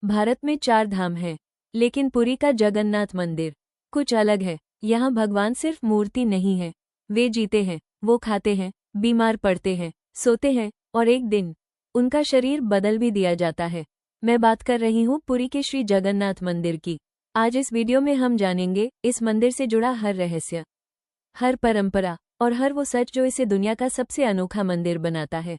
भारत में 4 धाम हैं, लेकिन पुरी का जगन्नाथ मंदिर कुछ अलग है। यहाँ भगवान सिर्फ मूर्ति नहीं है, वे जीते हैं, वो खाते हैं, बीमार पड़ते हैं, सोते हैं और एक दिन उनका शरीर बदल भी दिया जाता है। मैं बात कर रही हूँ पुरी के श्री जगन्नाथ मंदिर की। आज इस वीडियो में हम जानेंगे इस मंदिर से जुड़ा हर रहस्य, हर परंपरा और हर वो सच जो इसे दुनिया का सबसे अनोखा मंदिर बनाता है।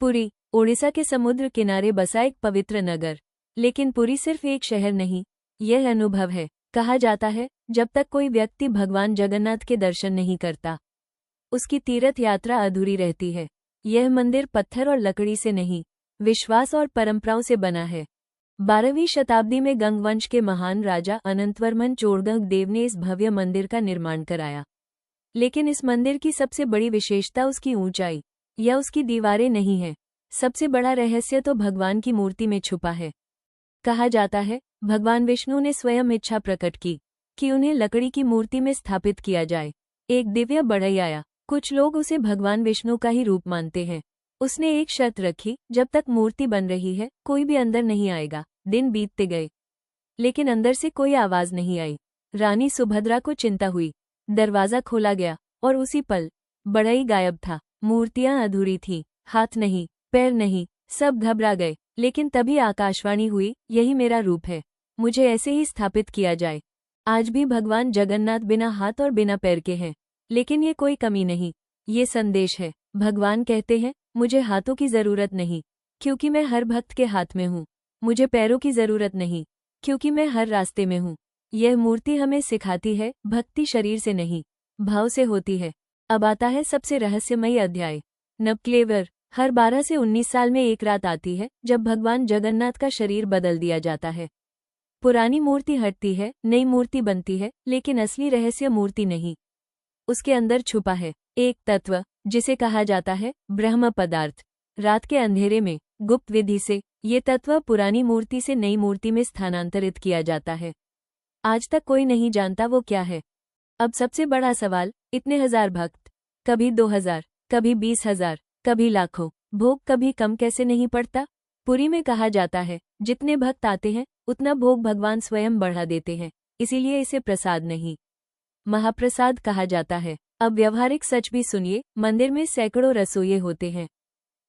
पुरी, ओडिशा के समुद्र किनारे बसा एक पवित्र नगर। लेकिन पुरी सिर्फ एक शहर नहीं, यह अनुभव है। कहा जाता है, जब तक कोई व्यक्ति भगवान जगन्नाथ के दर्शन नहीं करता, उसकी तीर्थ यात्रा अधूरी रहती है। यह मंदिर पत्थर और लकड़ी से नहीं, विश्वास और परंपराओं से बना है। 12वीं शताब्दी में गंगवंश के महान राजा अनंतवर्मन चोड़गंग देव ने इस भव्य मंदिर का निर्माण कराया। लेकिन इस मंदिर की सबसे बड़ी विशेषता उसकी ऊंचाई या उसकी दीवारें नहीं है। सबसे बड़ा रहस्य तो भगवान की मूर्ति में छुपा है। कहा जाता है, भगवान विष्णु ने स्वयं इच्छा प्रकट की कि उन्हें लकड़ी की मूर्ति में स्थापित किया जाए। एक दिव्य बढ़ई आया। कुछ लोग उसे भगवान विष्णु का ही रूप मानते हैं। उसने एक शर्त रखी, जब तक मूर्ति बन रही है कोई भी अंदर नहीं आएगा। दिन बीतते गए, लेकिन अंदर से कोई आवाज नहीं आई। रानी सुभद्रा को चिंता हुई। दरवाजा खोला गया और उसी पल बढ़ई गायब था। मूर्तियां अधूरी थीं, हाथ नहीं, पैर नहीं, सब घबरा गए। लेकिन तभी आकाशवाणी हुई, यही मेरा रूप है, मुझे ऐसे ही स्थापित किया जाए। आज भी भगवान जगन्नाथ बिना हाथ और बिना पैर के हैं, लेकिन ये कोई कमी नहीं, ये संदेश है। भगवान कहते हैं, मुझे हाथों की जरूरत नहीं, क्योंकि मैं हर भक्त के हाथ में हूँ। मुझे पैरों की जरूरत नहीं, क्योंकि मैं हर रास्ते में हूँ। यह मूर्ति हमें सिखाती है, भक्ति शरीर से नहीं, भाव से होती है। अब आता है सबसे रहस्यमयी अध्याय, नवक्लेवर। हर 12 से 19 साल में एक रात आती है जब भगवान जगन्नाथ का शरीर बदल दिया जाता है। पुरानी मूर्ति हटती है, नई मूर्ति बनती है, लेकिन असली रहस्य मूर्ति नहीं, उसके अंदर छुपा है। एक तत्व जिसे कहा जाता है ब्रह्म पदार्थ। रात के अंधेरे में गुप्त विधि से ये तत्व पुरानी मूर्ति से नई मूर्ति में स्थानांतरित किया जाता है। आज तक कोई नहीं जानता वो क्या है। अब सबसे बड़ा सवाल, इतने हजार भक्त, कभी 2000, कभी 20,000, कभी लाखों, भोग कभी कम कैसे नहीं पड़ता? पुरी में कहा जाता है, जितने भक्त आते हैं उतना भोग भगवान स्वयं बढ़ा देते हैं, इसीलिए इसे प्रसाद नहीं, महाप्रसाद कहा जाता है। अब व्यवहारिक सच भी सुनिए। मंदिर में सैकड़ों रसोइये होते हैं।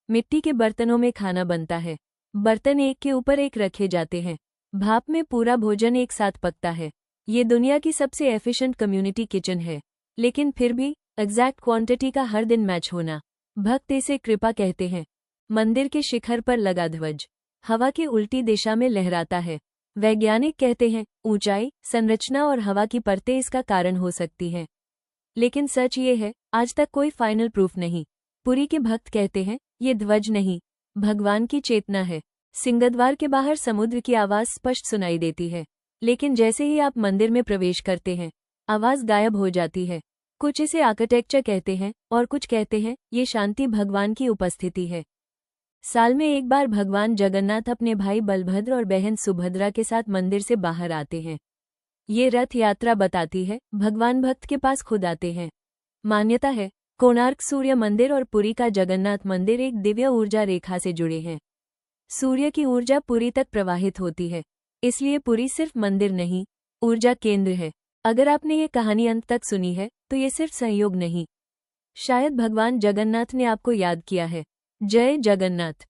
मिट्टी के बर्तनों में खाना बनता है। बर्तन एक के ऊपर एक रखे जाते हैं। भाप में पूरा भोजन एक साथ पकता है। ये दुनिया की सबसे एफिशिएंट कम्युनिटी किचन है। लेकिन फिर भी एग्जैक्ट क्वांटिटी का हर दिन मैच होना, भक्त इसे कृपा कहते हैं। मंदिर के शिखर पर लगा ध्वज हवा की उल्टी दिशा में लहराता है। वैज्ञानिक कहते हैं, ऊंचाई, संरचना और हवा की परतें इसका कारण हो सकती हैं। लेकिन सच ये है, आज तक कोई फाइनल प्रूफ नहीं। पुरी के भक्त कहते हैं, ये ध्वज नहीं, भगवान की चेतना है। सिंहद्वार के बाहर समुद्र की आवाज स्पष्ट सुनाई देती है, लेकिन जैसे ही आप मंदिर में प्रवेश करते हैं, आवाज गायब हो जाती है। कुछ इसे आर्किटेक्चर कहते हैं और कुछ कहते हैं ये शांति भगवान की उपस्थिति है। साल में एक बार भगवान जगन्नाथ अपने भाई बलभद्र और बहन सुभद्रा के साथ मंदिर से बाहर आते हैं। ये रथ यात्रा बताती है, भगवान भक्त के पास खुद आते हैं। मान्यता है, कोणार्क सूर्य मंदिर और पुरी का जगन्नाथ मंदिर एक दिव्य ऊर्जा रेखा से जुड़े हैं। सूर्य की ऊर्जा पुरी तक प्रवाहित होती है, इसलिए पुरी सिर्फ मंदिर नहीं, ऊर्जा केंद्र है। अगर आपने ये कहानी अंत तक सुनी है तो ये सिर्फ संयोग नहीं, शायद भगवान जगन्नाथ ने आपको याद किया है। जय जगन्नाथ।